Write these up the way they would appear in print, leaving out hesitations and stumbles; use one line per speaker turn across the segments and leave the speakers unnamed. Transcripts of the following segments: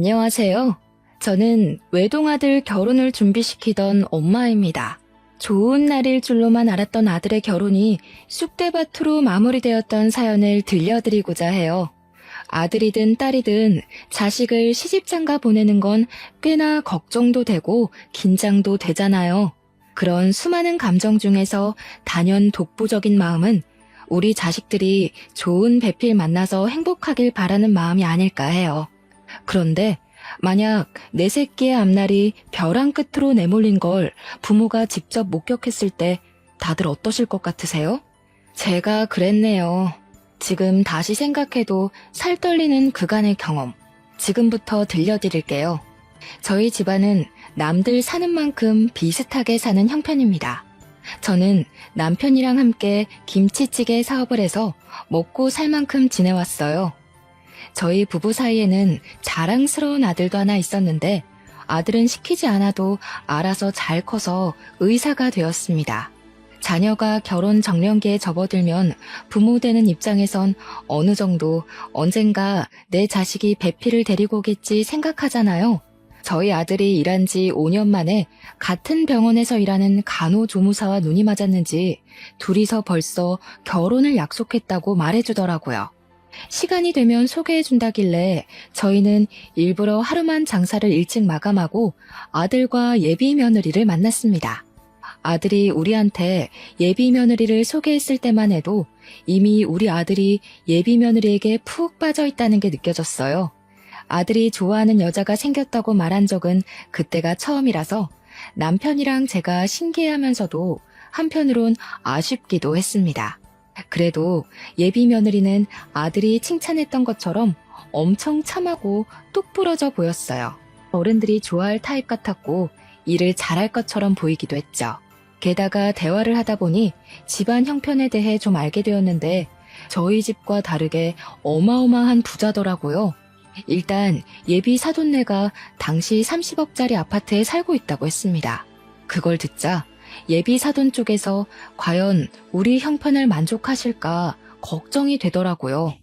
안녕하세요. 저는 외동아들 결혼을 준비시키던 엄마입니다. 좋은 날일 줄로만 알았던 아들의 결혼이 쑥대밭으로 마무리되었던 사연을 들려드리고자 해요. 아들이든 딸이든 자식을 시집장가 보내는 건 꽤나 걱정도 되고 긴장도 되잖아요. 그런 수많은 감정 중에서 단연 독보적인 마음은 우리 자식들이 좋은 배필 만나서 행복하길 바라는 마음이 아닐까 해요. 그런데 만약 내 새끼의 앞날이 벼랑 끝으로 내몰린 걸 부모가 직접 목격했을 때 다들 어떠실 것 같으세요? 제가 그랬네요. 지금 다시 생각해도 살떨리는 그간의 경험. 지금부터 들려드릴게요. 저희 집안은 남들 사는 만큼 비슷하게 사는 형편입니다. 저는 남편이랑 함께 김치찌개 사업을 해서 먹고 살 만큼 지내왔어요. 저희 부부 사이에는 자랑스러운 아들도 하나 있었는데 아들은 시키지 않아도 알아서 잘 커서 의사가 되었습니다. 자녀가 결혼 정년기에 접어들면 부모 되는 입장에선 어느 정도 언젠가 내 자식이 배필을 데리고 오겠지 생각하잖아요. 저희 아들이 일한 지 5년 만에 같은 병원에서 일하는 간호조무사와 눈이 맞았는지 둘이서 벌써 결혼을 약속했다고 말해주더라고요. 시간이 되면 소개해준다길래 저희는 일부러 하루만 장사를 일찍 마감하고 아들과 예비 며느리를 만났습니다. 아들이 우리한테 예비 며느리를 소개했을 때만 해도 이미 우리 아들이 예비 며느리에게 푹 빠져 있다는 게 느껴졌어요. 아들이 좋아하는 여자가 생겼다고 말한 적은 그때가 처음이라서 남편이랑 제가 신기해하면서도 한편으론 아쉽기도 했습니다. 그래도 예비 며느리는 아들이 칭찬했던 것처럼 엄청 참하고 똑부러져 보였어요. 어른들이 좋아할 타입 같았고 일을 잘할 것처럼 보이기도 했죠. 게다가 대화를 하다 보니 집안 형편에 대해 좀 알게 되었는데 저희 집과 다르게 어마어마한 부자더라고요. 일단 예비 사돈네가 당시 30억짜리 아파트에 살고 있다고 했습니다. 그걸 듣자 예비 사돈 쪽에서 과연 우리 형편을 만족하실까 걱정이 되더라고요.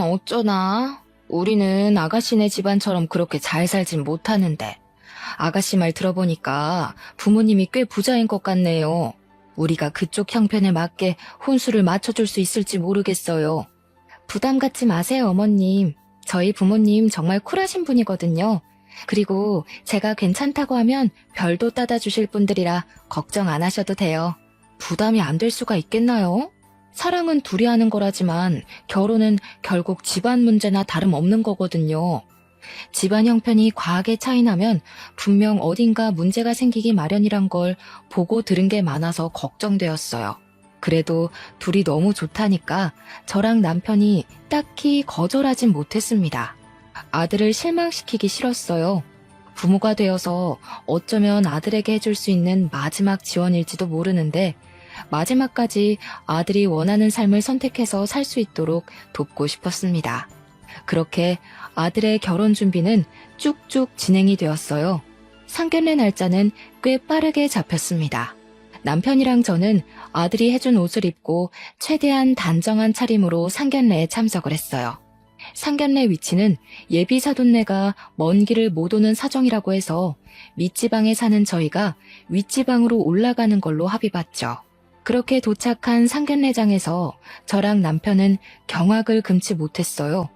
어쩌나? 우리는 아가씨네 집안처럼 그렇게 잘 살진 못하는데 아가씨 말 들어보니까 부모님이 꽤 부자인 것 같네요. 우리가 그쪽 형편에 맞게 혼수를 맞춰줄 수 있을지 모르겠어요. 부담 갖지 마세요, 어머님. 저희 부모님 정말 쿨하신 분이거든요. 그리고 제가 괜찮다고 하면 별도 따다 주실 분들이라 걱정 안 하셔도 돼요. 부담이 안 될 수가 있겠나요? 사랑은 둘이 하는 거라지만 결혼은 결국 집안 문제나 다름없는 거거든요. 집안 형편이 과하게 차이나면 분명 어딘가 문제가 생기기 마련이란 걸 보고 들은 게 많아서 걱정되었어요. 그래도 둘이 너무 좋다니까 저랑 남편이 딱히 거절하진 못했습니다. 아들을 실망시키기 싫었어요. 부모가 되어서 어쩌면 아들에게 해줄 수 있는 마지막 지원일지도 모르는데 마지막까지 아들이 원하는 삶을 선택해서 살 수 있도록 돕고 싶었습니다. 그렇게 아들의 결혼 준비는 쭉쭉 진행이 되었어요. 상견례 날짜는 꽤 빠르게 잡혔습니다. 남편이랑 저는 아들이 해준 옷을 입고 최대한 단정한 차림으로 상견례에 참석을 했어요. 상견례 위치는 예비 사돈네가 먼 길을 못 오는 사정이라고 해서 밑지방에 사는 저희가 윗지방으로 올라가는 걸로 합의봤죠. 그렇게 도착한 상견례장에서 저랑 남편은 경악을 금치 못했어요.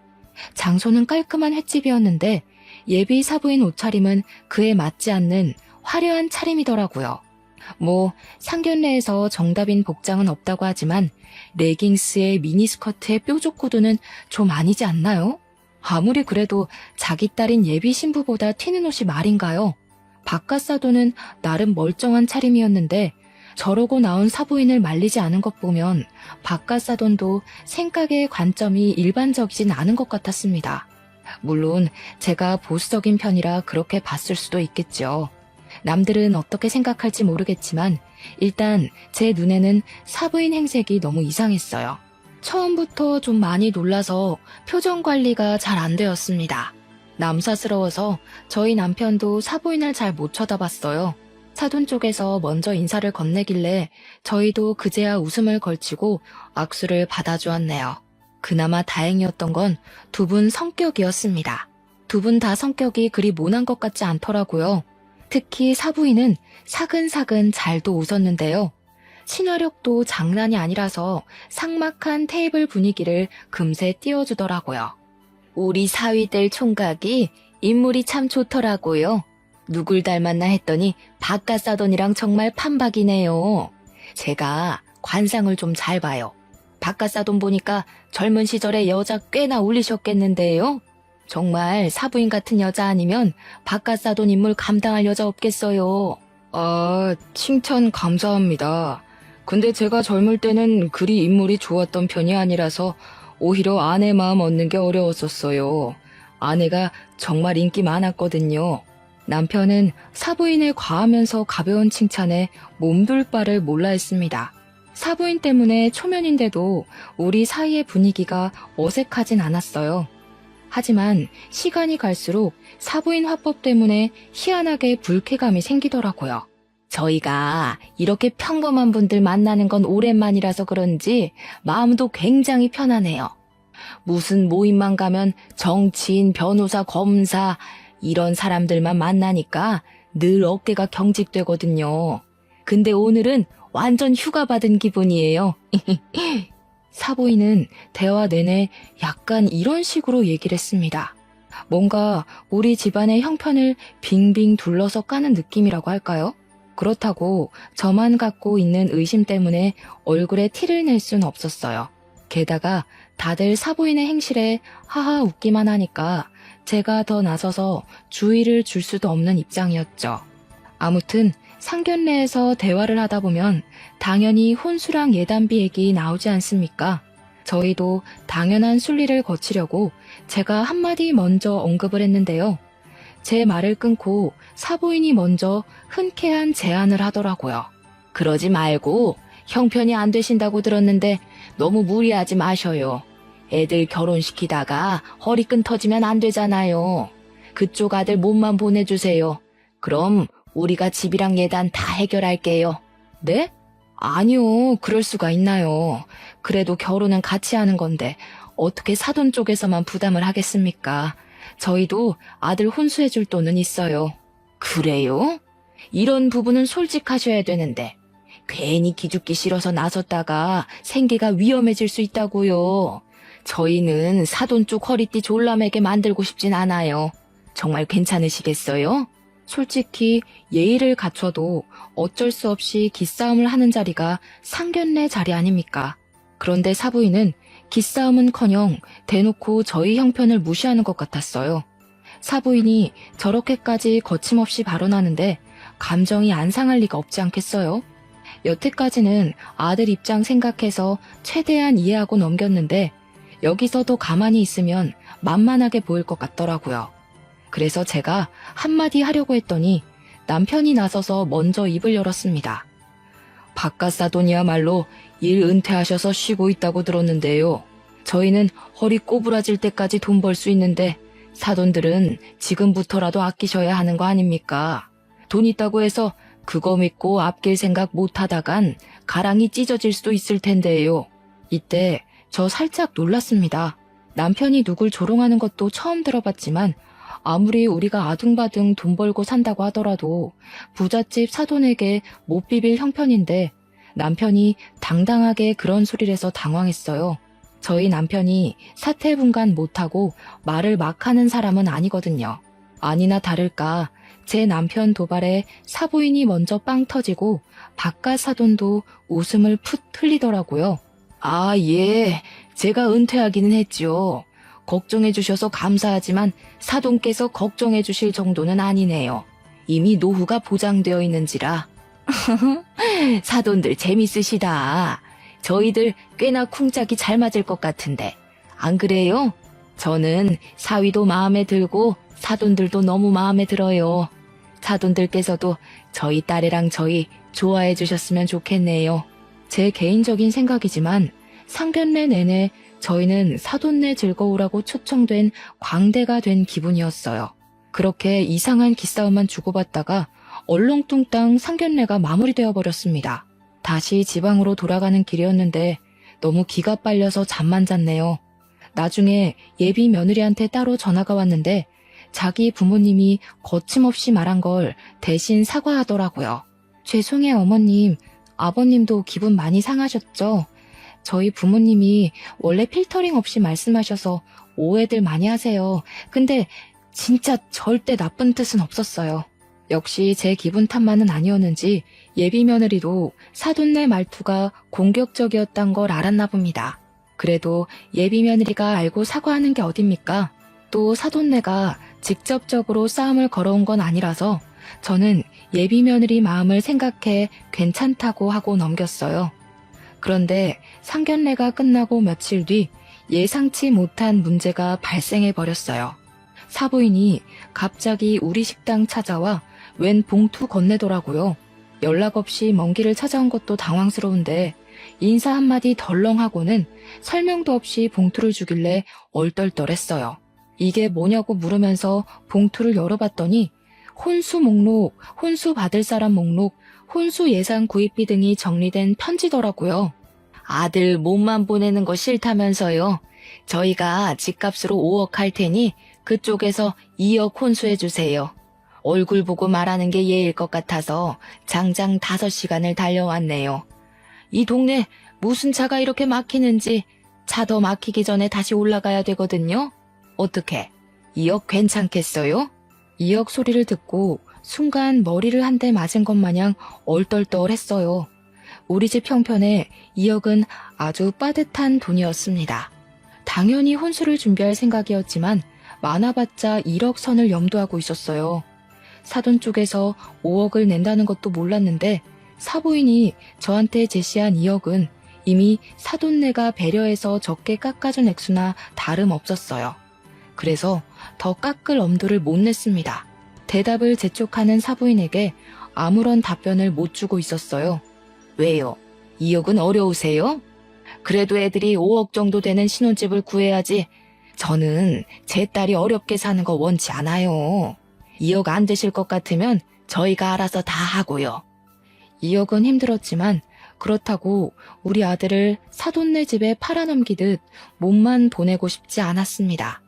장소는 깔끔한 횟집이었는데 예비 사부인 옷차림은 그에 맞지 않는 화려한 차림이더라고요. 상견례에서 정답인 복장은 없다고 하지만 레깅스에 미니스커트에 뾰족 구두는 좀 아니지 않나요? 아무리 그래도 자기 딸인 예비 신부보다 튀는 옷이 말인가요? 바깥사돈은 나름 멀쩡한 차림이었는데 저러고 나온 사부인을 말리지 않은 것 보면 바깥사돈도 생각의 관점이 일반적이진 않은 것 같았습니다. 물론 제가 보수적인 편이라 그렇게 봤을 수도 있겠죠. 남들은 어떻게 생각할지 모르겠지만 일단 제 눈에는 사부인 행색이 너무 이상했어요. 처음부터 좀 많이 놀라서 표정 관리가 잘 안 되었습니다. 남사스러워서 저희 남편도 사부인을 잘 못 쳐다봤어요. 사돈 쪽에서 먼저 인사를 건네길래 저희도 그제야 웃음을 걸치고 악수를 받아주었네요. 그나마 다행이었던 건 두 분 성격이었습니다. 두 분 다 성격이 그리 모난 것 같지 않더라고요. 특히 사부인은 사근사근 잘도 웃었는데요. 친화력도 장난이 아니라서 삭막한 테이블 분위기를 금세 띄워주더라고요. 우리 사위들 총각이 인물이 참 좋더라고요. 누굴 닮았나 했더니 박가사돈이랑 정말 판박이네요. 제가 관상을 좀 잘 봐요. 박가사돈 보니까 젊은 시절에 여자 꽤나 올리셨겠는데요. 정말 사부인 같은 여자 아니면 박가사돈 인물 감당할 여자 없겠어요. 아, 칭찬 감사합니다. 근데 제가 젊을 때는 그리 인물이 좋았던 편이 아니라서 오히려 아내 마음 얻는 게 어려웠었어요. 아내가 정말 인기 많았거든요. 남편은 사부인의 과하면서 가벼운 칭찬에 몸둘 바를 몰라 했습니다. 사부인 때문에 초면인데도 우리 사이의 분위기가 어색하진 않았어요. 하지만 시간이 갈수록 사부인 화법 때문에 희한하게 불쾌감이 생기더라고요. 저희가 이렇게 평범한 분들 만나는 건 오랜만이라서 그런지 마음도 굉장히 편하네요. 무슨 모임만 가면 정치인, 변호사, 검사 이런 사람들만 만나니까 늘 어깨가 경직되거든요. 근데 오늘은 완전 휴가 받은 기분이에요. 사부인은 대화 내내 약간 이런 식으로 얘기를 했습니다. 뭔가 우리 집안의 형편을 빙빙 둘러서 까는 느낌이라고 할까요? 그렇다고 저만 갖고 있는 의심 때문에 얼굴에 티를 낼 순 없었어요. 게다가 다들 사부인의 행실에 하하 웃기만 하니까 제가 더 나서서 주의를 줄 수도 없는 입장이었죠. 아무튼 상견례에서 대화를 하다 보면 당연히 혼수랑 예단비 얘기 나오지 않습니까? 저희도 당연한 순리를 거치려고 제가 한마디 먼저 언급을 했는데요. 제 말을 끊고 사부인이 먼저 흔쾌한 제안을 하더라고요. 그러지 말고 형편이 안 되신다고 들었는데 너무 무리하지 마셔요. 애들 결혼시키다가 허리끈 터지면 안 되잖아요. 그쪽 아들 몸만 보내주세요. 그럼 우리가 집이랑 예단 다 해결할게요. 네? 아니요, 그럴 수가 있나요. 그래도 결혼은 같이 하는 건데 어떻게 사돈 쪽에서만 부담을 하겠습니까? 저희도 아들 혼수해줄 돈은 있어요. 그래요? 이런 부분은 솔직하셔야 되는데 괜히 기죽기 싫어서 나섰다가 생계가 위험해질 수 있다고요. 저희는 사돈 쪽 허리띠 졸라매게 만들고 싶진 않아요. 정말 괜찮으시겠어요? 솔직히 예의를 갖춰도 어쩔 수 없이 기싸움을 하는 자리가 상견례 자리 아닙니까? 그런데 사부인은 기싸움은커녕 대놓고 저희 형편을 무시하는 것 같았어요. 사부인이 저렇게까지 거침없이 발언하는데 감정이 안 상할 리가 없지 않겠어요? 여태까지는 아들 입장 생각해서 최대한 이해하고 넘겼는데 여기서도 가만히 있으면 만만하게 보일 것 같더라고요. 그래서 제가 한마디 하려고 했더니 남편이 나서서 먼저 입을 열었습니다. 박가사돈이야말로 일 은퇴하셔서 쉬고 있다고 들었는데요. 저희는 허리 꼬부라질 때까지 돈 벌 수 있는데 사돈들은 지금부터라도 아끼셔야 하는 거 아닙니까? 돈 있다고 해서 그거 믿고 아낄 생각 못 하다간 가랑이 찢어질 수도 있을 텐데요. 이때 저 살짝 놀랐습니다. 남편이 누굴 조롱하는 것도 처음 들어봤지만 아무리 우리가 아둥바둥 돈 벌고 산다고 하더라도 부잣집 사돈에게 못 비빌 형편인데 남편이 당당하게 그런 소리를 해서 당황했어요. 저희 남편이 사태분간 못하고 말을 막 하는 사람은 아니거든요. 아니나 다를까 제 남편 도발에 사부인이 먼저 빵 터지고 바깥 사돈도 웃음을 풋 흘리더라고요. 아, 예. 제가 은퇴하기는 했죠. 걱정해 주셔서 감사하지만 사돈께서 걱정해 주실 정도는 아니네요. 이미 노후가 보장되어 있는지라. 사돈들 재밌으시다. 저희들 꽤나 쿵짝이 잘 맞을 것 같은데. 안 그래요? 저는 사위도 마음에 들고 사돈들도 너무 마음에 들어요. 사돈들께서도 저희 딸애랑 저희 좋아해 주셨으면 좋겠네요. 제 개인적인 생각이지만 상견례 내내 저희는 사돈네 즐거우라고 초청된 광대가 된 기분이었어요. 그렇게 이상한 기싸움만 주고받다가 얼렁뚱땅 상견례가 마무리되어 버렸습니다. 다시 지방으로 돌아가는 길이었는데 너무 기가 빨려서 잠만 잤네요. 나중에 예비 며느리한테 따로 전화가 왔는데 자기 부모님이 거침없이 말한 걸 대신 사과하더라고요. 죄송해요, 어머님. 아버님도 기분 많이 상하셨죠? 저희 부모님이 원래 필터링 없이 말씀하셔서 오해들 많이 하세요. 근데 진짜 절대 나쁜 뜻은 없었어요. 역시 제 기분 탓만은 아니었는지 예비 며느리도 사돈네 말투가 공격적이었단 걸 알았나 봅니다. 그래도 예비 며느리가 알고 사과하는 게 어딥니까? 또 사돈네가 직접적으로 싸움을 걸어온 건 아니라서 저는 예비 며느리 마음을 생각해 괜찮다고 하고 넘겼어요. 그런데 상견례가 끝나고 며칠 뒤 예상치 못한 문제가 발생해 버렸어요. 사부인이 갑자기 우리 식당 찾아와 웬 봉투 건네더라고요. 연락 없이 먼 길을 찾아온 것도 당황스러운데 인사 한마디 덜렁하고는 설명도 없이 봉투를 주길래 얼떨떨했어요. 이게 뭐냐고 물으면서 봉투를 열어봤더니 혼수 목록, 혼수 받을 사람 목록, 혼수 예산 구입비 등이 정리된 편지더라고요. 아들 몸만 보내는 거 싫다면서요. 저희가 집값으로 5억 할 테니 그쪽에서 2억 혼수해 주세요. 얼굴 보고 말하는 게 예일 것 같아서 장장 5시간을 달려왔네요. 이 동네 무슨 차가 이렇게 막히는지 차 더 막히기 전에 다시 올라가야 되거든요. 어떻게 2억 괜찮겠어요? 2억 소리를 듣고 순간 머리를 한 대 맞은 것 마냥 얼떨떨했어요. 우리 집 형편에 2억은 아주 빠듯한 돈이었습니다. 당연히 혼수를 준비할 생각이었지만 많아봤자 1억 선을 염두하고 있었어요. 사돈 쪽에서 5억을 낸다는 것도 몰랐는데 사부인이 저한테 제시한 2억은 이미 사돈네가 배려해서 적게 깎아준 액수나 다름없었어요. 그래서 더 깎을 엄두를 못 냈습니다. 대답을 재촉하는 사부인에게 아무런 답변을 못 주고 있었어요. 왜요? 2억은 어려우세요? 그래도 애들이 5억 정도 되는 신혼집을 구해야지. 저는 제 딸이 어렵게 사는 거 원치 않아요. 2억 안 되실 것 같으면 저희가 알아서 다 하고요. 2억은 힘들었지만 그렇다고 우리 아들을 사돈네 집에 팔아넘기듯 몸만 보내고 싶지 않았습니다.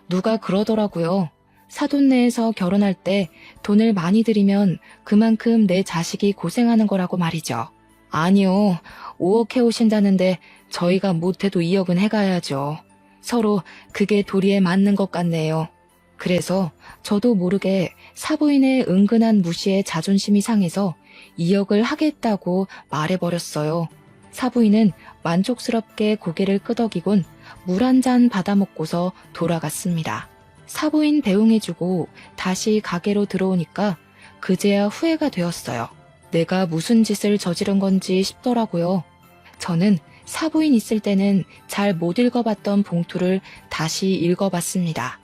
누가 그러더라고요. 사돈네에서 결혼할 때 돈을 많이 들이면 그만큼 내 자식이 고생하는 거라고 말이죠. 아니요. 5억 해오신다는데 저희가 못해도 2억은 해가야죠. 서로 그게 도리에 맞는 것 같네요. 그래서 저도 모르게 사부인의 은근한 무시에 자존심이 상해서 2억을 하겠다고 말해버렸어요. 사부인은 만족스럽게 고개를 끄덕이곤 물 한 잔 받아먹고서 돌아갔습니다. 사부인 배웅해주고 다시 가게로 들어오니까 그제야 후회가 되었어요. 내가 무슨 짓을 저지른 건지 싶더라고요. 저는 사부인 있을 때는 잘 못 읽어봤던 봉투를 다시 읽어봤습니다.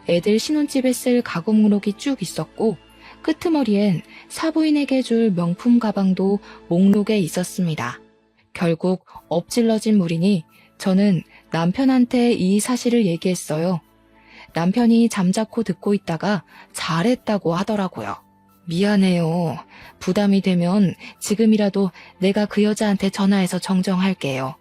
애들 신혼집에 쓸 가구 목록이 쭉 있었고 끄트머리엔 사부인에게 줄 명품 가방도 목록에 있었습니다. 결국 엎질러진 물이니 저는 남편한테 이 사실을 얘기했어요. 남편이 잠자코 듣고 있다가 잘했다고 하더라고요. 미안해요. 부담이 되면 지금이라도 내가 그 여자한테 전화해서 정정할게요.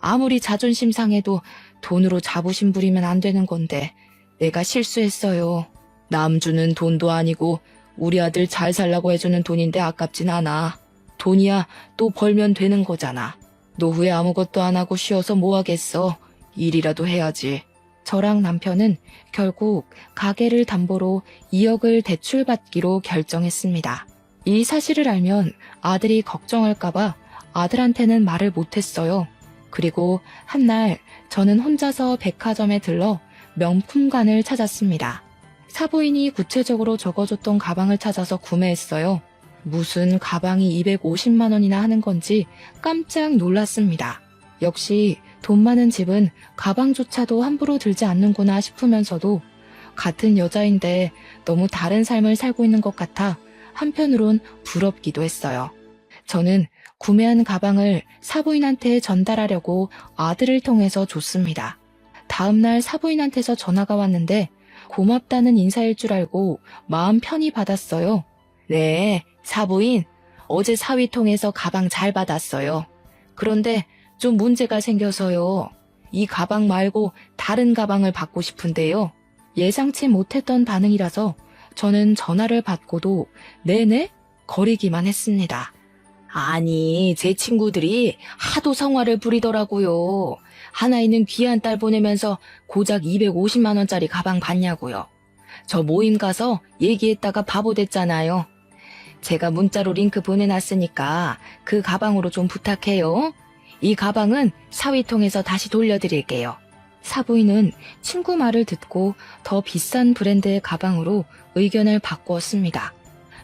아무리 자존심 상해도 돈으로 자부심 부리면 안 되는 건데 내가 실수했어요. 남 주는 돈도 아니고 우리 아들 잘 살라고 해주는 돈인데 아깝진 않아. 돈이야 또 벌면 되는 거잖아. 노후에 아무것도 안 하고 쉬어서 뭐 하겠어. 일이라도 해야지. 저랑 남편은 결국 가게를 담보로 2억을 대출받기로 결정했습니다. 이 사실을 알면 아들이 걱정할까봐 아들한테는 말을 못했어요. 그리고 한날 저는 혼자서 백화점에 들러 명품관을 찾았습니다. 사부인이 구체적으로 적어줬던 가방을 찾아서 구매했어요. 무슨 가방이 250만 원이나 하는 건지 깜짝 놀랐습니다. 역시 돈 많은 집은 가방조차도 함부로 들지 않는구나 싶으면서도 같은 여자인데 너무 다른 삶을 살고 있는 것 같아 한편으론 부럽기도 했어요. 저는 구매한 가방을 사부인한테 전달하려고 아들을 통해서 줬습니다. 다음날 사부인한테서 전화가 왔는데 고맙다는 인사일 줄 알고 마음 편히 받았어요. 네, 사부인. 어제 사위 통해서 가방 잘 받았어요. 그런데 좀 문제가 생겨서요. 이 가방 말고 다른 가방을 받고 싶은데요. 예상치 못했던 반응이라서 저는 전화를 받고도 네네? 거리기만 했습니다. 아니, 제 친구들이 하도 성화를 부리더라고요. 하나이는 귀한 딸 보내면서 고작 250만 원짜리 가방 받냐고요. 저 모임 가서 얘기했다가 바보 됐잖아요. 제가 문자로 링크 보내놨으니까 그 가방으로 좀 부탁해요. 이 가방은 사위통해서 다시 돌려드릴게요. 사부인은 친구 말을 듣고 더 비싼 브랜드의 가방으로 의견을 바꾸었습니다.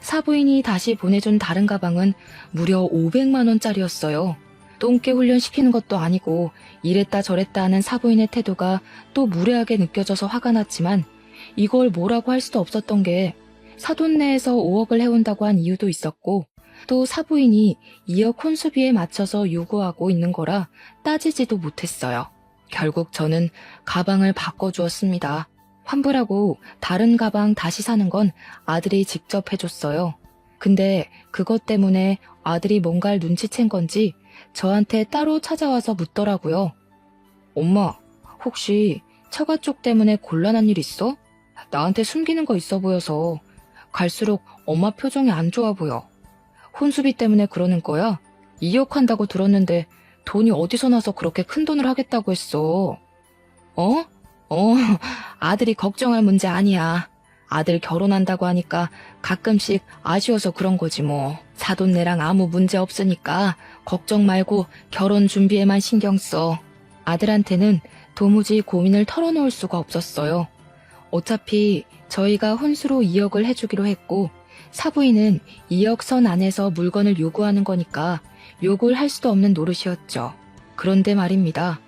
사부인이 다시 보내준 다른 가방은 무려 500만 원짜리였어요. 똥개 훈련시키는 것도 아니고 이랬다 저랬다 하는 사부인의 태도가 또 무례하게 느껴져서 화가 났지만 이걸 뭐라고 할 수도 없었던 게 사돈네에서 5억을 해온다고 한 이유도 있었고 또 사부인이 2억 혼수비에 맞춰서 요구하고 있는 거라 따지지도 못했어요. 결국 저는 가방을 바꿔주었습니다. 환불하고 다른 가방 다시 사는 건 아들이 직접 해줬어요. 근데 그것 때문에 아들이 뭔가를 눈치챈 건지 저한테 따로 찾아와서 묻더라고요. 엄마, 혹시 처가 쪽 때문에 곤란한 일 있어? 나한테 숨기는 거 있어 보여서 갈수록 엄마 표정이 안 좋아 보여. 혼수비 때문에 그러는 거야? 2억 한다고 들었는데 돈이 어디서 나서 그렇게 큰 돈을 하겠다고 했어? 어? 아들이 걱정할 문제 아니야. 아들 결혼한다고 하니까 가끔씩 아쉬워서 그런 거지 뭐. 사돈네랑 아무 문제 없으니까 걱정 말고 결혼 준비에만 신경 써. 아들한테는 도무지 고민을 털어놓을 수가 없었어요. 어차피 저희가 혼수로 2억을 해주기로 했고 사부인은 2억 선 안에서 물건을 요구하는 거니까 욕을 할 수도 없는 노릇이었죠. 그런데 말입니다.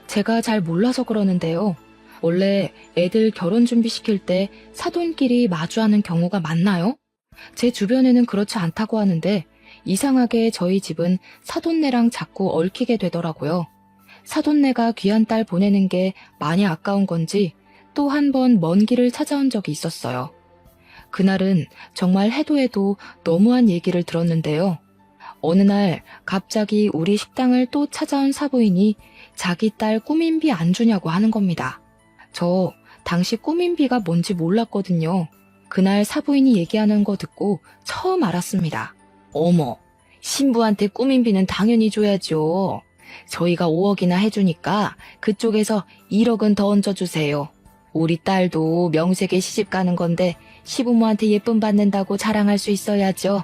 제가 잘 몰라서 그러는데요. 원래 애들 결혼 준비시킬 때 사돈끼리 마주하는 경우가 많나요? 제 주변에는 그렇지 않다고 하는데 이상하게 저희 집은 사돈네랑 자꾸 얽히게 되더라고요. 사돈네가 귀한 딸 보내는 게 많이 아까운 건지 또 한 번 먼 길을 찾아온 적이 있었어요. 그날은 정말 해도 해도 너무한 얘기를 들었는데요. 어느 날 갑자기 우리 식당을 또 찾아온 사부인이 자기 딸 꾸민비 안 주냐고 하는 겁니다. 저 당시 꾸민비가 뭔지 몰랐거든요. 그날 사부인이 얘기하는 거 듣고 처음 알았습니다. 어머, 신부한테 꾸민비는 당연히 줘야죠. 저희가 5억이나 해주니까 그쪽에서 1억은 더 얹어주세요. 우리 딸도 명색에 시집 가는 건데 시부모한테 예쁨 받는다고 자랑할 수 있어야죠.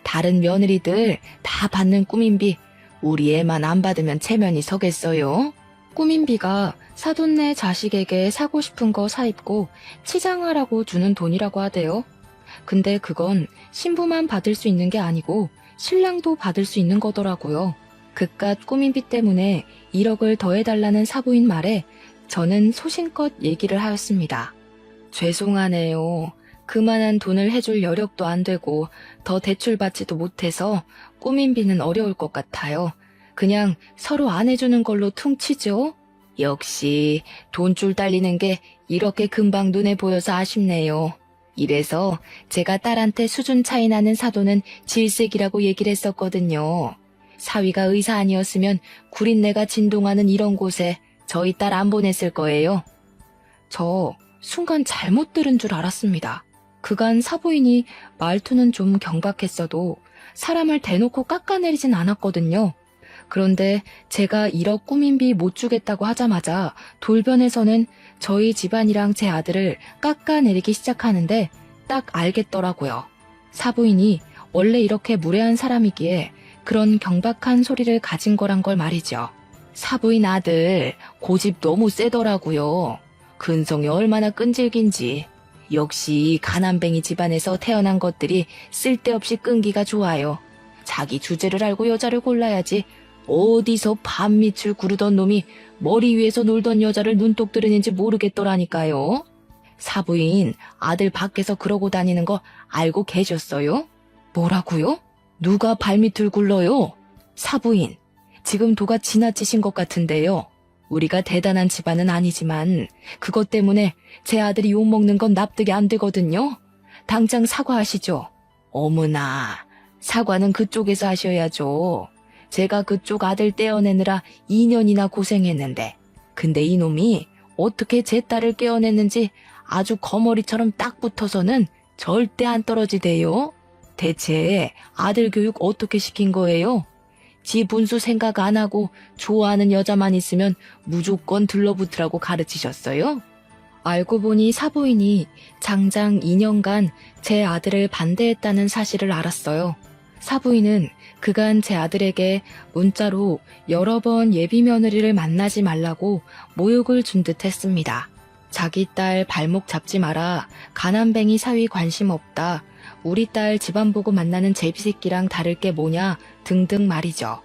다른 며느리들 다 받는 꾸민비 우리 애만 안 받으면 체면이 서겠어요. 꾸민비가 사돈네 자식에게 사고 싶은 거 사입고 치장하라고 주는 돈이라고 하대요. 근데 그건 신부만 받을 수 있는 게 아니고 신랑도 받을 수 있는 거더라고요. 그깟 꾸민비 때문에 1억을 더해달라는 사부인 말에 저는 소신껏 얘기를 하였습니다. 죄송하네요. 그만한 돈을 해줄 여력도 안 되고 더 대출받지도 못해서 꾸민비는 어려울 것 같아요. 그냥 서로 안 해주는 걸로 퉁치죠. 역시 돈줄 달리는 게 이렇게 금방 눈에 보여서 아쉽네요. 이래서 제가 딸한테 수준 차이 나는 사돈은 질색이라고 얘기를 했었거든요. 사위가 의사 아니었으면 구린내가 진동하는 이런 곳에 저희 딸 안 보냈을 거예요. 저 순간 잘못 들은 줄 알았습니다. 그간 사부인이 말투는 좀 경박했어도 사람을 대놓고 깎아내리진 않았거든요. 그런데 제가 1억 꾸민비 못 주겠다고 하자마자 돌변해서는 저희 집안이랑 제 아들을 깎아내리기 시작하는데 딱 알겠더라고요. 사부인이 원래 이렇게 무례한 사람이기에 그런 경박한 소리를 가진 거란 걸 말이죠. 사부인 아들 고집 너무 세더라고요. 근성이 얼마나 끈질긴지. 역시 가난뱅이 집안에서 태어난 것들이 쓸데없이 끈기가 좋아요. 자기 주제를 알고 여자를 골라야지. 어디서 밤밑을 구르던 놈이 머리 위에서 놀던 여자를 눈독 들이는지 모르겠더라니까요. 사부인 아들 밖에서 그러고 다니는 거 알고 계셨어요? 뭐라고요? 누가 발밑을 굴러요? 사부인, 지금 도가 지나치신 것 같은데요. 우리가 대단한 집안은 아니지만 그것 때문에 제 아들이 욕먹는 건 납득이 안 되거든요. 당장 사과하시죠. 어머나, 사과는 그쪽에서 하셔야죠. 제가 그쪽 아들 떼어내느라 2년이나 고생했는데 근데 이놈이 어떻게 제 딸을 깨어냈는지 아주 거머리처럼 딱 붙어서는 절대 안 떨어지대요. 대체 아들 교육 어떻게 시킨 거예요? 지 분수 생각 안 하고 좋아하는 여자만 있으면 무조건 들러붙으라고 가르치셨어요? 알고 보니 사부인이 장장 2년간 제 아들을 반대했다는 사실을 알았어요. 사부인은 그간 제 아들에게 문자로 여러 번 예비 며느리를 만나지 말라고 모욕을 준 듯 했습니다. 자기 딸 발목 잡지 마라, 가난뱅이 사위 관심 없다, 우리 딸 집안 보고 만나는 제비새끼랑 다를 게 뭐냐 등등 말이죠.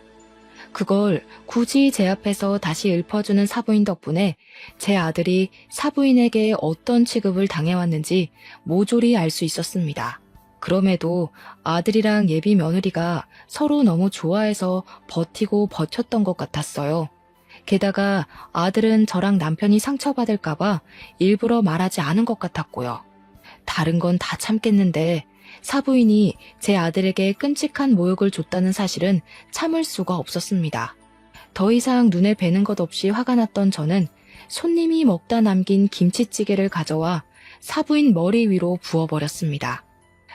그걸 굳이 제 앞에서 다시 읊어주는 사부인 덕분에 제 아들이 사부인에게 어떤 취급을 당해왔는지 모조리 알 수 있었습니다. 그럼에도 아들이랑 예비 며느리가 서로 너무 좋아해서 버티고 버텼던 것 같았어요. 게다가 아들은 저랑 남편이 상처받을까봐 일부러 말하지 않은 것 같았고요. 다른 건 다 참겠는데 사부인이 제 아들에게 끔찍한 모욕을 줬다는 사실은 참을 수가 없었습니다. 더 이상 눈에 뵈는 것 없이 화가 났던 저는 손님이 먹다 남긴 김치찌개를 가져와 사부인 머리 위로 부어버렸습니다.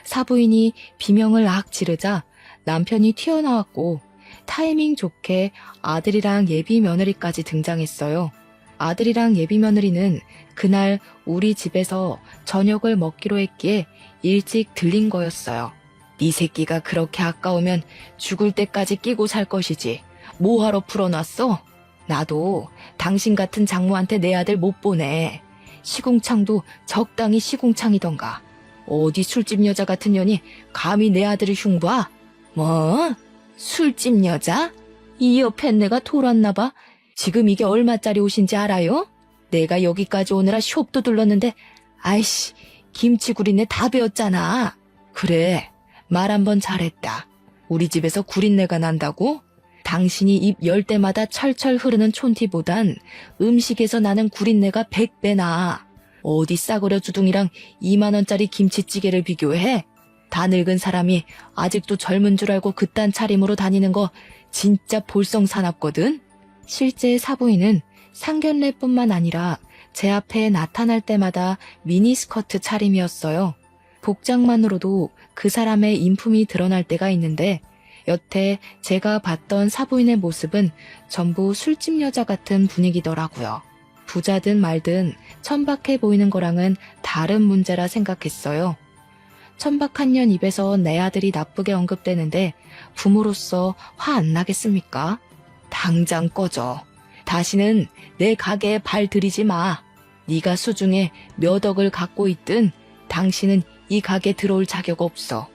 사부인이 비명을 악 지르자 남편이 튀어나왔고 타이밍 좋게 아들이랑 예비 며느리까지 등장했어요. 아들이랑 예비 며느리는 그날 우리 집에서 저녁을 먹기로 했기에 일찍 들린 거였어요. 네 새끼가 그렇게 아까우면 죽을 때까지 끼고 살 것이지. 뭐하러 풀어놨어? 나도 당신 같은 장모한테 내 아들 못 보내. 시궁창도 적당히 시궁창이던가. 어디 술집 여자 같은 년이 감히 내 아들을 흉봐? 뭐? 술집 여자? 이 옆에 내가 돌았나 봐. 지금 이게 얼마짜리 옷인지 알아요? 내가 여기까지 오느라 숍도 둘렀는데 아이씨, 김치구린내 다 배웠잖아. 그래, 말 한번 잘했다. 우리 집에서 구린내가 난다고? 당신이 입 열 때마다 철철 흐르는 촌티보단 음식에서 나는 구린내가 100배 나. 어디 싸구려 주둥이랑 2만 원짜리 김치찌개를 비교해? 다 늙은 사람이 아직도 젊은 줄 알고 그딴 차림으로 다니는 거 진짜 볼썽사납거든? 실제 사부인은 상견례뿐만 아니라 제 앞에 나타날 때마다 미니스커트 차림이었어요. 복장만으로도 그 사람의 인품이 드러날 때가 있는데 여태 제가 봤던 사부인의 모습은 전부 술집 여자 같은 분위기더라고요. 부자든 말든 천박해 보이는 거랑은 다른 문제라 생각했어요. 천박한 년 입에서 내 아들이 나쁘게 언급되는데 부모로서 화 안 나겠습니까? 당장 꺼져. 다시는 내 가게에 발 들이지 마. 네가 수중에 몇 억을 갖고 있든 당신은 이 가게 들어올 자격 없어.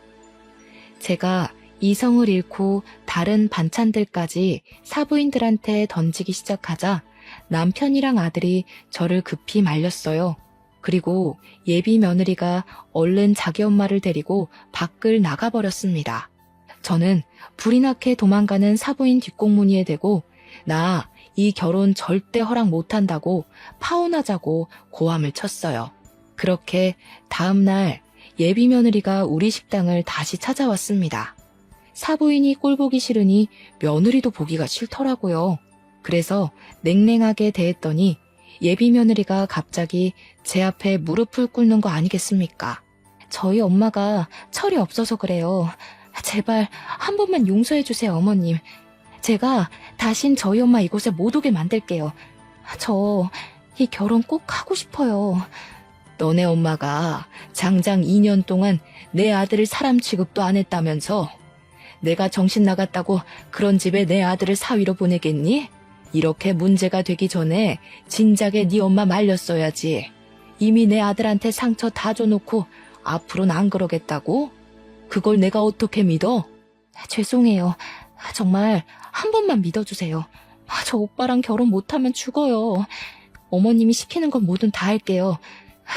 제가 이성을 잃고 다른 반찬들까지 사부인들한테 던지기 시작하자 남편이랑 아들이 저를 급히 말렸어요. 그리고 예비 며느리가 얼른 자기 엄마를 데리고 밖을 나가버렸습니다. 저는 불이 나게 도망가는 사부인 뒷공무니에 대고 나 이 결혼 절대 허락 못한다고 파혼하자고 고함을 쳤어요. 그렇게 다음날 예비 며느리가 우리 식당을 다시 찾아왔습니다. 사부인이 꼴보기 싫으니 며느리도 보기가 싫더라고요. 그래서 냉랭하게 대했더니 예비 며느리가 갑자기 제 앞에 무릎을 꿇는 거 아니겠습니까? 저희 엄마가 철이 없어서 그래요. 제발 한 번만 용서해 주세요, 어머님. 제가 다신 저희 엄마 이곳에 못 오게 만들게요. 저 이 결혼 꼭 하고 싶어요. 너네 엄마가 장장 2년 동안 내 아들을 사람 취급도 안 했다면서 내가 정신 나갔다고 그런 집에 내 아들을 사위로 보내겠니? 이렇게 문제가 되기 전에 진작에 네 엄마 말렸어야지. 이미 내 아들한테 상처 다 줘놓고 앞으로는 안 그러겠다고? 그걸 내가 어떻게 믿어? 죄송해요. 정말 한 번만 믿어주세요. 저 오빠랑 결혼 못하면 죽어요. 어머님이 시키는 건 뭐든 다 할게요.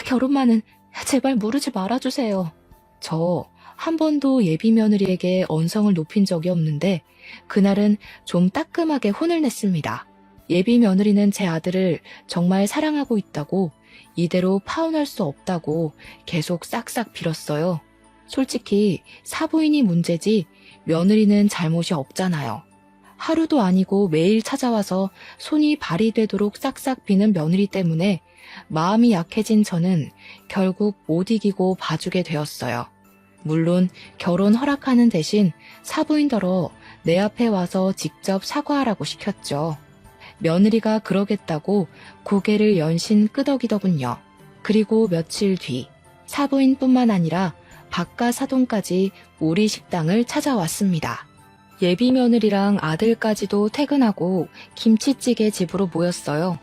결혼만은 제발 무르지 말아주세요. 저 한 번도 예비 며느리에게 언성을 높인 적이 없는데 그날은 좀 따끔하게 혼을 냈습니다. 예비 며느리는 제 아들을 정말 사랑하고 있다고 이대로 파혼할 수 없다고 계속 싹싹 빌었어요. 솔직히 사부인이 문제지 며느리는 잘못이 없잖아요. 하루도 아니고 매일 찾아와서 손이 발이 되도록 싹싹 비는 며느리 때문에 마음이 약해진 저는 결국 못 이기고 봐주게 되었어요. 물론 결혼 허락하는 대신 사부인더러 내 앞에 와서 직접 사과하라고 시켰죠. 며느리가 그러겠다고 고개를 연신 끄덕이더군요. 그리고 며칠 뒤 사부인뿐만 아니라 바깥 사돈까지 우리 식당을 찾아왔습니다. 예비 며느리랑 아들까지도 퇴근하고 김치찌개 집으로 모였어요.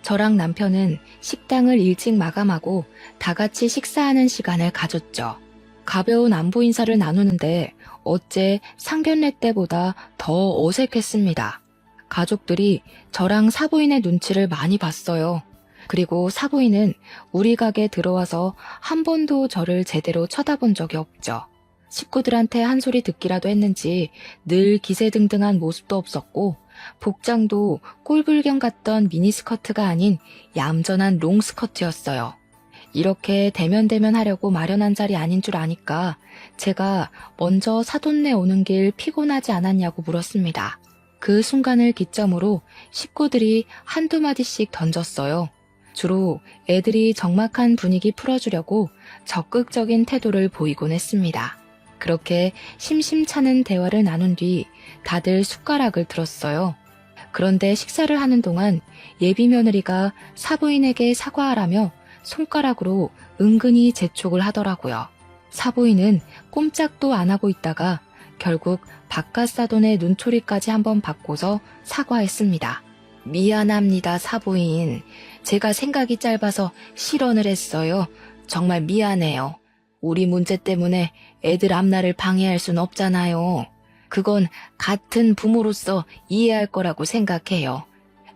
저랑 남편은 식당을 일찍 마감하고 다 같이 식사하는 시간을 가졌죠. 가벼운 안부 인사를 나누는데 어째 상견례 때보다 더 어색했습니다. 가족들이 저랑 사부인의 눈치를 많이 봤어요. 그리고 사부인은 우리 가게 들어와서 한 번도 저를 제대로 쳐다본 적이 없죠. 식구들한테 한 소리 듣기라도 했는지 늘 기세등등한 모습도 없었고 복장도 꼴불견 같던 미니스커트가 아닌 얌전한 롱스커트였어요. 이렇게 대면대면 하려고 마련한 자리 아닌 줄 아니까 제가 먼저 사돈네 오는 길 피곤하지 않았냐고 물었습니다. 그 순간을 기점으로 식구들이 한두 마디씩 던졌어요. 주로 애들이 적막한 분위기 풀어주려고 적극적인 태도를 보이곤 했습니다. 그렇게 심심찮은 대화를 나눈 뒤 다들 숟가락을 들었어요. 그런데 식사를 하는 동안 예비 며느리가 사부인에게 사과하라며 손가락으로 은근히 재촉을 하더라고요. 사부인은 꼼짝도 안 하고 있다가 결국 바깥 사돈의 눈초리까지 한번 받고서 사과했습니다. 미안합니다, 사부인. 제가 생각이 짧아서 실언을 했어요. 정말 미안해요. 우리 문제 때문에 애들 앞날을 방해할 순 없잖아요. 그건 같은 부모로서 이해할 거라고 생각해요.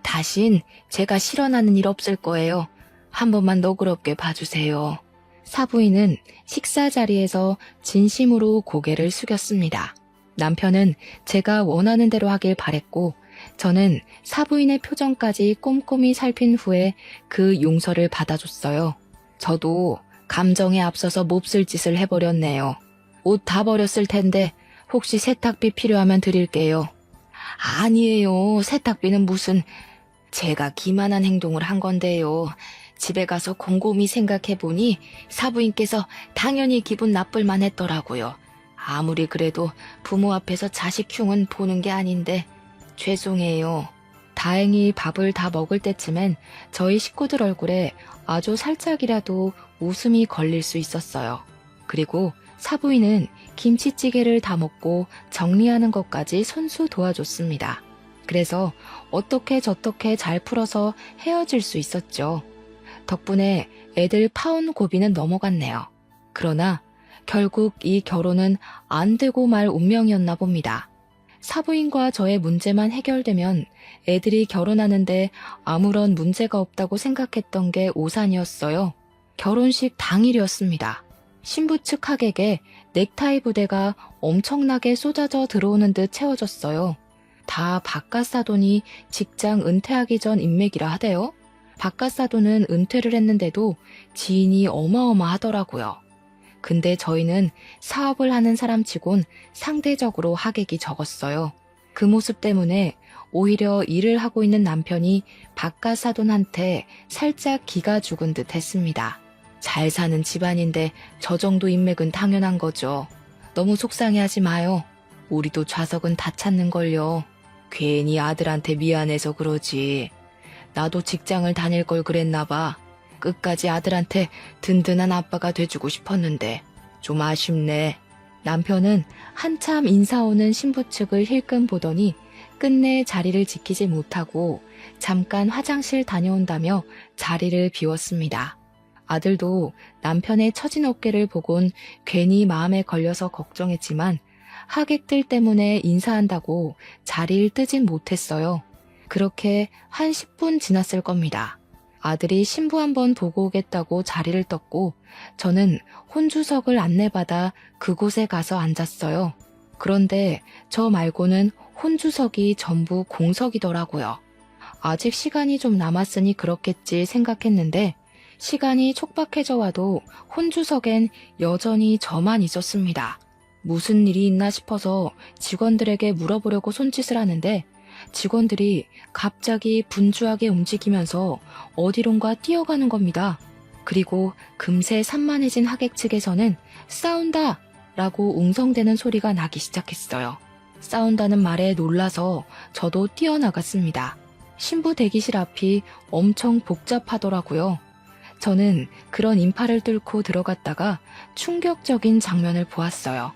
다신 제가 실언하는 일 없을 거예요. 한 번만 너그럽게 봐주세요. 사부인은 식사 자리에서 진심으로 고개를 숙였습니다. 남편은 제가 원하는 대로 하길 바랬고 저는 사부인의 표정까지 꼼꼼히 살핀 후에 그 용서를 받아줬어요. 저도 감정에 앞서서 몹쓸 짓을 해버렸네요. 옷 다 버렸을 텐데 혹시 세탁비 필요하면 드릴게요. 아니에요. 세탁비는 무슨... 제가 기만한 행동을 한 건데요. 집에 가서 곰곰이 생각해보니 사부인께서 당연히 기분 나쁠만 했더라고요. 아무리 그래도 부모 앞에서 자식 흉은 보는 게 아닌데 죄송해요. 다행히 밥을 다 먹을 때쯤엔 저희 식구들 얼굴에 아주 살짝이라도 웃음이 걸릴 수 있었어요. 그리고 사부인은 김치찌개를 다 먹고 정리하는 것까지 손수 도와줬습니다. 그래서 어떻게 저떻게 잘 풀어서 헤어질 수 있었죠. 덕분에 애들 파혼 고비는 넘어갔네요. 그러나 결국 이 결혼은 안 되고 말 운명이었나 봅니다. 사부인과 저의 문제만 해결되면 애들이 결혼하는데 아무런 문제가 없다고 생각했던 게 오산이었어요. 결혼식 당일이었습니다. 신부 측 하객에 넥타이 부대가 엄청나게 쏟아져 들어오는 듯 채워졌어요. 다 바깥 사돈이 직장 은퇴하기 전 인맥이라 하대요. 바깥 사돈은 은퇴를 했는데도 지인이 어마어마하더라고요. 근데 저희는 사업을 하는 사람치곤 상대적으로 하객이 적었어요. 그 모습 때문에 오히려 일을 하고 있는 남편이 바깥 사돈한테 살짝 기가 죽은 듯 했습니다. 잘 사는 집안인데 저 정도 인맥은 당연한 거죠. 너무 속상해하지 마요. 우리도 좌석은 다 찾는걸요. 괜히 아들한테 미안해서 그러지. 나도 직장을 다닐 걸 그랬나 봐. 끝까지 아들한테 든든한 아빠가 돼주고 싶었는데 좀 아쉽네. 남편은 한참 인사 오는 신부 측을 힐끔 보더니 끝내 자리를 지키지 못하고 잠깐 화장실 다녀온다며 자리를 비웠습니다. 아들도 남편의 처진 어깨를 보곤 괜히 마음에 걸려서 걱정했지만 하객들 때문에 인사한다고 자리를 뜨진 못했어요. 그렇게 한 10분 지났을 겁니다. 아들이 신부 한번 보고 오겠다고 자리를 떴고 저는 혼주석을 안내받아 그곳에 가서 앉았어요. 그런데 저 말고는 혼주석이 전부 공석이더라고요. 아직 시간이 좀 남았으니 그렇겠지 생각했는데 시간이 촉박해져 와도 혼주석엔 여전히 저만 있었습니다. 무슨 일이 있나 싶어서 직원들에게 물어보려고 손짓을 하는데 직원들이 갑자기 분주하게 움직이면서 어디론가 뛰어가는 겁니다. 그리고 금세 산만해진 하객 측에서는 싸운다! 라고 웅성대는 소리가 나기 시작했어요. 싸운다는 말에 놀라서 저도 뛰어나갔습니다. 신부 대기실 앞이 엄청 복잡하더라고요. 저는 그런 인파를 뚫고 들어갔다가 충격적인 장면을 보았어요.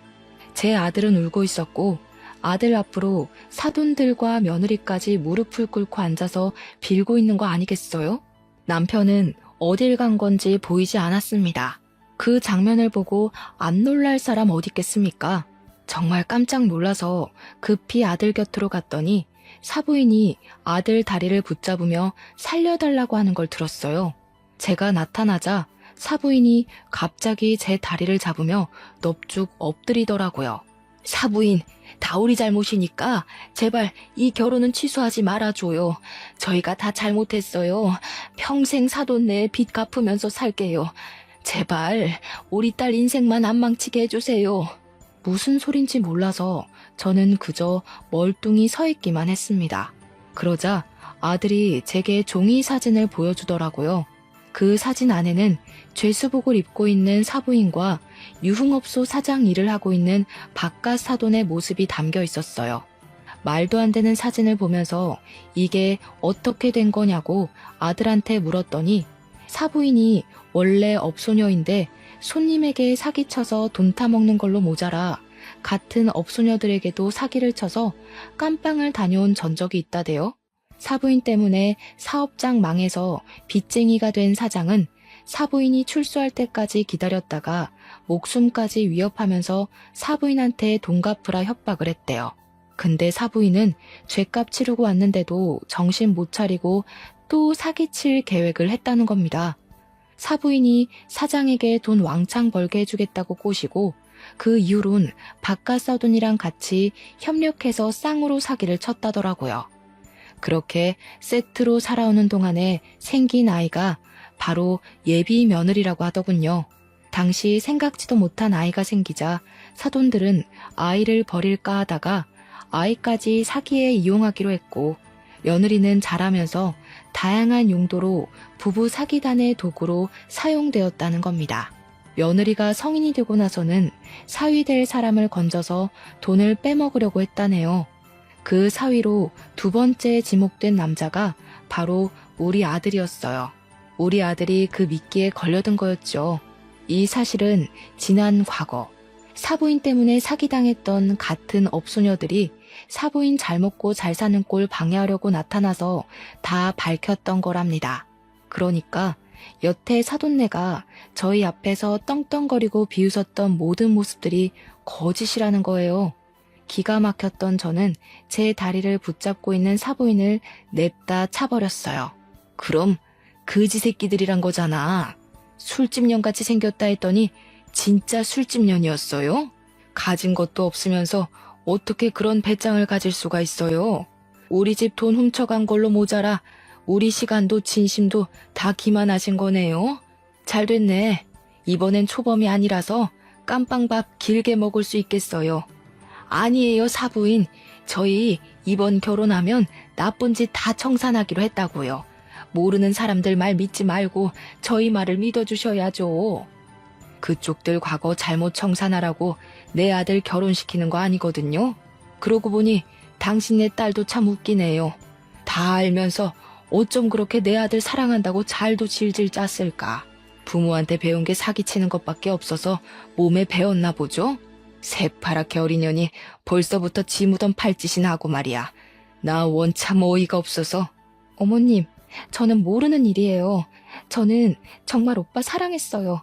제 아들은 울고 있었고 아들 앞으로 사돈들과 며느리까지 무릎을 꿇고 앉아서 빌고 있는 거 아니겠어요? 남편은 어딜 간 건지 보이지 않았습니다. 그 장면을 보고 안 놀랄 사람 어디 있겠습니까? 정말 깜짝 놀라서 급히 아들 곁으로 갔더니 사부인이 아들 다리를 붙잡으며 살려달라고 하는 걸 들었어요. 제가 나타나자 사부인이 갑자기 제 다리를 잡으며 넙죽 엎드리더라고요. 사부인, 다 우리 잘못이니까 제발 이 결혼은 취소하지 말아줘요. 저희가 다 잘못했어요. 평생 사돈 내 빚 갚으면서 살게요. 제발 우리 딸 인생만 안 망치게 해주세요. 무슨 소린지 몰라서 저는 그저 멀뚱히 서 있기만 했습니다. 그러자 아들이 제게 종이 사진을 보여주더라고요. 그 사진 안에는 죄수복을 입고 있는 사부인과 유흥업소 사장 일을 하고 있는 바깥 사돈의 모습이 담겨 있었어요. 말도 안 되는 사진을 보면서 이게 어떻게 된 거냐고 아들한테 물었더니 사부인이 원래 업소녀인데 손님에게 사기쳐서 돈 타먹는 걸로 모자라 같은 업소녀들에게도 사기를 쳐서 깜빵을 다녀온 전적이 있다대요. 사부인 때문에 사업장 망해서 빚쟁이가 된 사장은 사부인이 출소할 때까지 기다렸다가 목숨까지 위협하면서 사부인한테 돈 갚으라 협박을 했대요. 근데 사부인은 죗값 치르고 왔는데도 정신 못 차리고 또 사기칠 계획을 했다는 겁니다. 사부인이 사장에게 돈 왕창 벌게 해주겠다고 꼬시고 그 이후론 바깥 사돈이랑 같이 협력해서 쌍으로 사기를 쳤다더라고요. 그렇게 세트로 살아오는 동안에 생긴 아이가 바로 예비 며느리라고 하더군요. 당시 생각지도 못한 아이가 생기자 사돈들은 아이를 버릴까 하다가 아이까지 사기에 이용하기로 했고 며느리는 자라면서 다양한 용도로 부부 사기단의 도구로 사용되었다는 겁니다. 며느리가 성인이 되고 나서는 사위될 사람을 건져서 돈을 빼먹으려고 했다네요. 그 사위로 두 번째 지목된 남자가 바로 우리 아들이었어요. 우리 아들이 그 미끼에 걸려든 거였죠. 이 사실은 지난 과거 사부인 때문에 사기당했던 같은 업소녀들이 사부인 잘 먹고 잘 사는 꼴 방해하려고 나타나서 다 밝혔던 거랍니다. 그러니까 여태 사돈네가 저희 앞에서 떵떵거리고 비웃었던 모든 모습들이 거짓이라는 거예요. 기가 막혔던 저는 제 다리를 붙잡고 있는 사부인을 냅다 차버렸어요. 그럼 그지 새끼들이란 거잖아. 술집년같이 생겼다 했더니 진짜 술집년이었어요? 가진 것도 없으면서 어떻게 그런 배짱을 가질 수가 있어요? 우리 집 돈 훔쳐간 걸로 모자라 우리 시간도 진심도 다 기만하신 거네요. 잘 됐네. 이번엔 초범이 아니라서 깜빵밥 길게 먹을 수 있겠어요. 아니에요, 사부인. 저희 이번 결혼하면 나쁜 짓 다 청산하기로 했다고요. 모르는 사람들 말 믿지 말고 저희 말을 믿어주셔야죠. 그쪽들 과거 잘못 청산하라고 내 아들 결혼시키는 거 아니거든요. 그러고 보니 당신네 딸도 참 웃기네요. 다 알면서 어쩜 그렇게 내 아들 사랑한다고 잘도 질질 짰을까. 부모한테 배운 게 사기치는 것밖에 없어서 몸에 배웠나 보죠? 새파랗게 어린 년이 벌써부터 지 무던 팔짓이나 하고 말이야. 나 원참 어이가 없어서. 어머님, 저는 모르는 일이에요. 저는 정말 오빠 사랑했어요.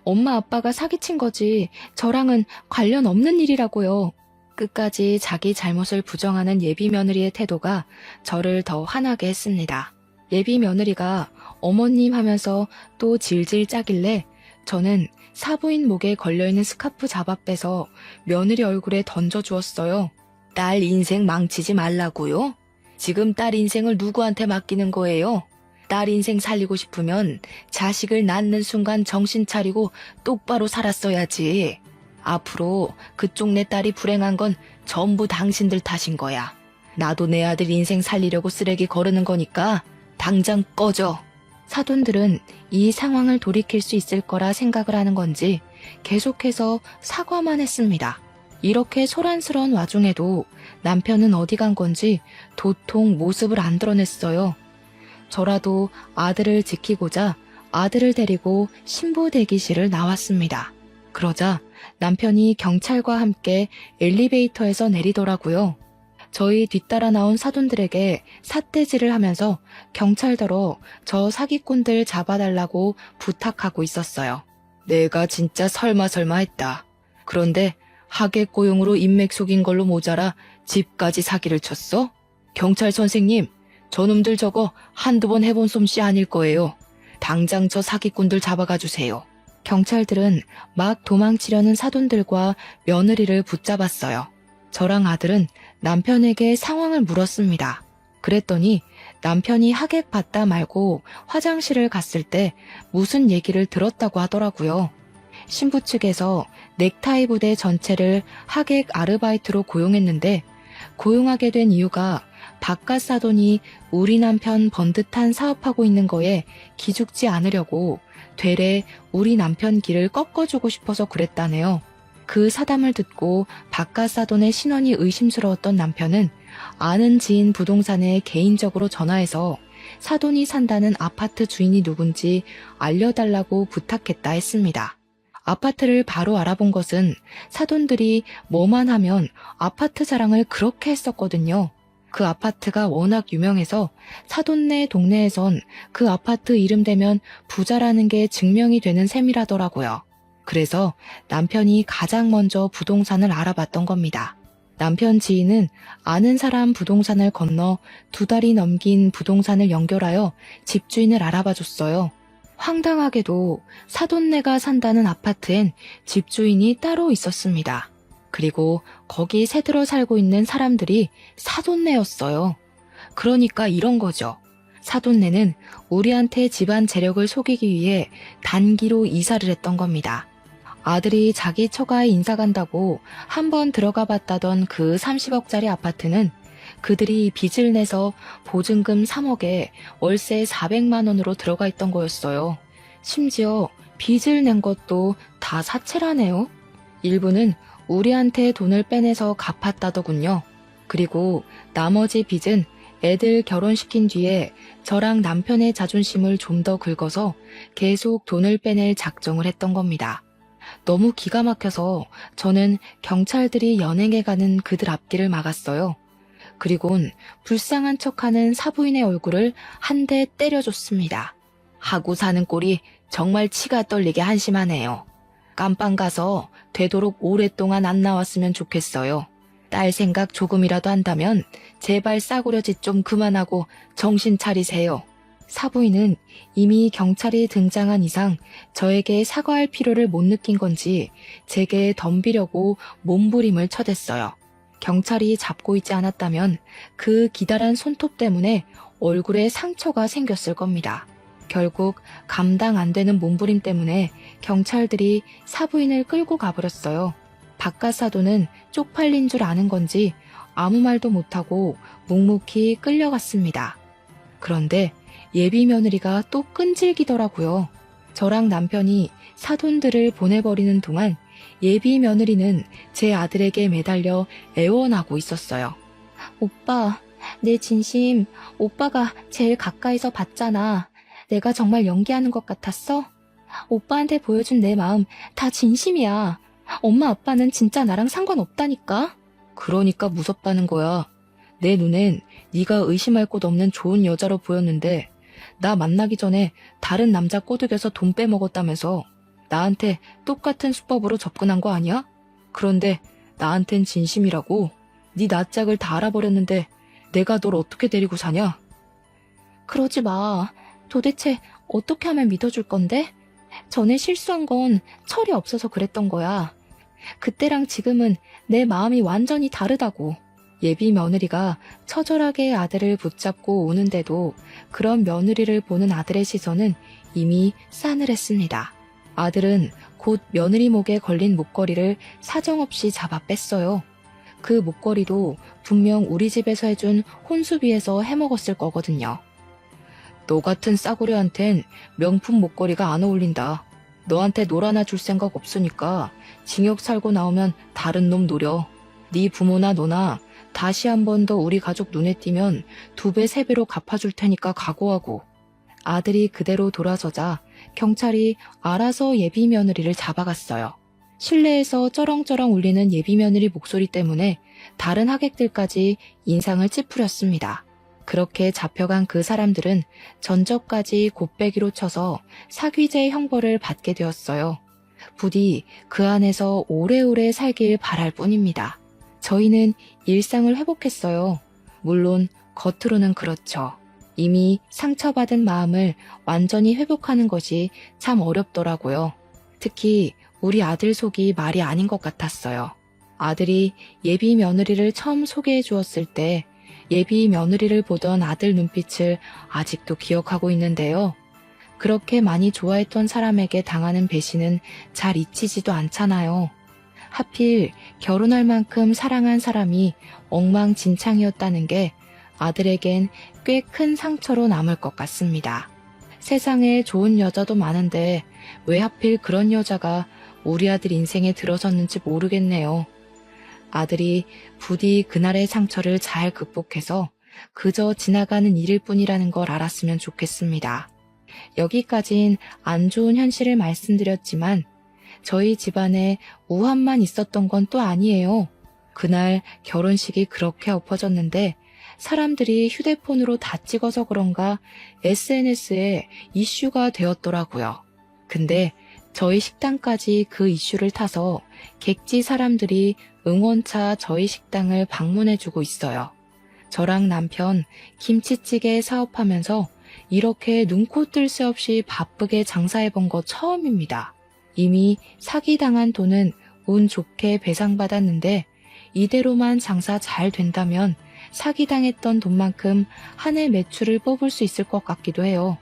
엄마 아빠가 사기친 거지 저랑은 관련 없는 일이라고요. 끝까지 자기 잘못을 부정하는 예비 며느리의 태도가 저를 더 화나게 했습니다. 예비 며느리가 어머님 하면서 또 질질 짜길래 저는 사부인 목에 걸려있는 스카프 잡아 빼서 며느리 얼굴에 던져주었어요. 딸 인생 망치지 말라고요? 지금 딸 인생을 누구한테 맡기는 거예요? 딸 인생 살리고 싶으면 자식을 낳는 순간 정신 차리고 똑바로 살았어야지. 앞으로 그쪽 내 딸이 불행한 건 전부 당신들 탓인 거야. 나도 내 아들 인생 살리려고 쓰레기 거르는 거니까 당장 꺼져. 사돈들은 이 상황을 돌이킬 수 있을 거라 생각을 하는 건지 계속해서 사과만 했습니다. 이렇게 소란스러운 와중에도 남편은 어디 간 건지 도통 모습을 안 드러냈어요. 저라도 아들을 지키고자 아들을 데리고 신부 대기실을 나왔습니다. 그러자 남편이 경찰과 함께 엘리베이터에서 내리더라고요. 저희 뒤따라 나온 사돈들에게 삿대질을 하면서 경찰더러 저 사기꾼들 잡아달라고 부탁하고 있었어요. 내가 진짜 설마 했다. 그런데 하객 고용으로 인맥 속인 걸로 모자라 집까지 사기를 쳤어? 경찰 선생님, 저놈들 저거 한두 번 해본 솜씨 아닐 거예요. 당장 저 사기꾼들 잡아가 주세요. 경찰들은 막 도망치려는 사돈들과 며느리를 붙잡았어요. 저랑 아들은 남편에게 상황을 물었습니다. 그랬더니 남편이 하객 봤다 말고 화장실을 갔을 때 무슨 얘기를 들었다고 하더라고요. 신부 측에서 넥타이 부대 전체를 하객 아르바이트로 고용했는데 고용하게 된 이유가 바깥 사돈이 우리 남편 번듯한 사업하고 있는 거에 기죽지 않으려고 되레 우리 남편 길을 꺾어주고 싶어서 그랬다네요. 그 사담을 듣고 바깥 사돈의 신원이 의심스러웠던 남편은 아는 지인 부동산에 개인적으로 전화해서 사돈이 산다는 아파트 주인이 누군지 알려달라고 부탁했다 했습니다. 아파트를 바로 알아본 것은 사돈들이 뭐만 하면 아파트 자랑을 그렇게 했었거든요. 그 아파트가 워낙 유명해서 사돈네 동네에선 그 아파트 이름 대면 부자라는 게 증명이 되는 셈이라더라고요. 그래서 남편이 가장 먼저 부동산을 알아봤던 겁니다. 남편 지인은 아는 사람 부동산을 건너 2달이 넘긴 부동산을 연결하여 집주인을 알아봐줬어요. 황당하게도 사돈네가 산다는 아파트엔 집주인이 따로 있었습니다. 그리고 거기 새들어 살고 있는 사람들이 사돈네였어요. 그러니까 이런 거죠. 사돈네는 우리한테 집안 재력을 속이기 위해 단기로 이사를 했던 겁니다. 아들이 자기 처가에 인사 간다고 한번 들어가 봤다던 그 30억짜리 아파트는 그들이 빚을 내서 보증금 3억에 월세 400만 원으로 들어가 있던 거였어요. 심지어 빚을 낸 것도 다 사채라네요. 일부는 우리한테 돈을 빼내서 갚았다더군요. 그리고 나머지 빚은 애들 결혼시킨 뒤에 저랑 남편의 자존심을 좀 더 긁어서 계속 돈을 빼낼 작정을 했던 겁니다. 너무 기가 막혀서 저는 경찰들이 연행해 가는 그들 앞길을 막았어요. 그리곤 불쌍한 척하는 사부인의 얼굴을 한 대 때려줬습니다. 하고 사는 꼴이 정말 치가 떨리게 한심하네요. 깜빵 가서 되도록 오랫동안 안 나왔으면 좋겠어요. 딸 생각 조금이라도 한다면 제발 싸구려짓 좀 그만하고 정신 차리세요. 사부인은 이미 경찰이 등장한 이상 저에게 사과할 필요를 못 느낀 건지 제게 덤비려고 몸부림을 쳐댔어요. 경찰이 잡고 있지 않았다면 그 기다란 손톱 때문에 얼굴에 상처가 생겼을 겁니다. 결국 감당 안 되는 몸부림 때문에 경찰들이 사부인을 끌고 가버렸어요. 바깥 사돈은 쪽팔린 줄 아는 건지 아무 말도 못하고 묵묵히 끌려갔습니다. 그런데 예비 며느리가 또 끈질기더라고요. 저랑 남편이 사돈들을 보내버리는 동안 예비 며느리는 제 아들에게 매달려 애원하고 있었어요. 오빠, 내 진심 오빠가 제일 가까이서 봤잖아. 내가 정말 연기하는 것 같았어? 오빠한테 보여준 내 마음 다 진심이야. 엄마 아빠는 진짜 나랑 상관없다니까. 그러니까 무섭다는 거야. 내 눈엔 네가 의심할 곳 없는 좋은 여자로 보였는데 나 만나기 전에 다른 남자 꼬드겨서 돈 빼먹었다면서 나한테 똑같은 수법으로 접근한 거 아니야? 그런데 나한텐 진심이라고. 네 낯짝을 다 알아버렸는데 내가 널 어떻게 데리고 사냐? 그러지 마. 도대체 어떻게 하면 믿어줄 건데? 전에 실수한 건 철이 없어서 그랬던 거야. 그때랑 지금은 내 마음이 완전히 다르다고. 예비 며느리가 처절하게 아들을 붙잡고 오는데도 그런 며느리를 보는 아들의 시선은 이미 싸늘했습니다. 아들은 곧 며느리 목에 걸린 목걸이를 사정없이 잡아 뺐어요. 그 목걸이도 분명 우리 집에서 해준 혼수비에서 해먹었을 거거든요. 너 같은 싸구려한텐 명품 목걸이가 안 어울린다. 너한테 놀 하나 줄 생각 없으니까 징역 살고 나오면 다른 놈 노려. 네 부모나 너나 다시 한 번 더 우리 가족 눈에 띄면 2배, 3배로 갚아줄 테니까 각오하고. 아들이 그대로 돌아서자 경찰이 알아서 예비 며느리를 잡아갔어요. 실내에서 쩌렁쩌렁 울리는 예비 며느리 목소리 때문에 다른 하객들까지 인상을 찌푸렸습니다. 그렇게 잡혀간 그 사람들은 전적까지 곱빼기로 쳐서 사귀죄 형벌을 받게 되었어요. 부디 그 안에서 오래오래 살길 바랄 뿐입니다. 저희는 일상을 회복했어요. 물론 겉으로는 그렇죠. 이미 상처받은 마음을 완전히 회복하는 것이 참 어렵더라고요. 특히 우리 아들 속이 말이 아닌 것 같았어요. 아들이 예비 며느리를 처음 소개해 주었을 때 예비 며느리를 보던 아들 눈빛을 아직도 기억하고 있는데요. 그렇게 많이 좋아했던 사람에게 당하는 배신은 잘 잊히지도 않잖아요. 하필 결혼할 만큼 사랑한 사람이 엉망진창이었다는 게 아들에겐 꽤 큰 상처로 남을 것 같습니다. 세상에 좋은 여자도 많은데 왜 하필 그런 여자가 우리 아들 인생에 들어섰는지 모르겠네요. 아들이 부디 그날의 상처를 잘 극복해서 그저 지나가는 일일 뿐이라는 걸 알았으면 좋겠습니다. 여기까진 안 좋은 현실을 말씀드렸지만 저희 집안에 우환만 있었던 건 또 아니에요. 그날 결혼식이 그렇게 엎어졌는데 사람들이 휴대폰으로 다 찍어서 그런가 SNS에 이슈가 되었더라고요. 근데 저희 식당까지 그 이슈를 타서 객지 사람들이 응원차 저희 식당을 방문해주고 있어요. 저랑 남편 김치찌개 사업하면서 이렇게 눈코 뜰 새 없이 바쁘게 장사해본 거 처음입니다. 이미 사기당한 돈은 운 좋게 배상받았는데 이대로만 장사 잘 된다면 사기당했던 돈만큼 한 해 매출을 뽑을 수 있을 것 같기도 해요.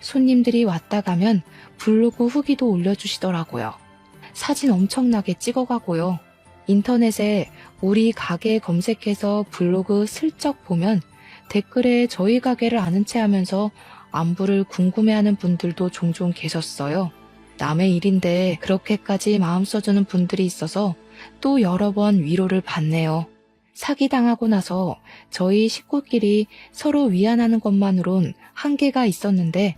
손님들이 왔다 가면 블로그 후기도 올려주시더라고요. 사진 엄청나게 찍어가고요. 인터넷에 우리 가게 검색해서 블로그 슬쩍 보면 댓글에 저희 가게를 아는 체 하면서 안부를 궁금해하는 분들도 종종 계셨어요. 남의 일인데 그렇게까지 마음 써주는 분들이 있어서 또 여러 번 위로를 받네요. 사기당하고 나서 저희 식구끼리 서로 위안하는 것만으론 한계가 있었는데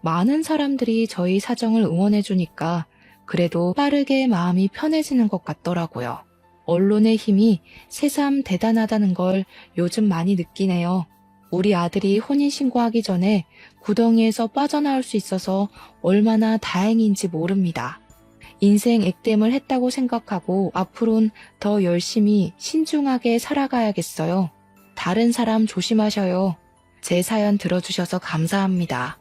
많은 사람들이 저희 사정을 응원해주니까 그래도 빠르게 마음이 편해지는 것 같더라고요. 언론의 힘이 새삼 대단하다는 걸 요즘 많이 느끼네요. 우리 아들이 혼인신고하기 전에 구덩이에서 빠져나올 수 있어서 얼마나 다행인지 모릅니다. 인생 액땜을 했다고 생각하고 앞으론 더 열심히 신중하게 살아가야겠어요. 다른 사람 조심하셔요. 제 사연 들어주셔서 감사합니다.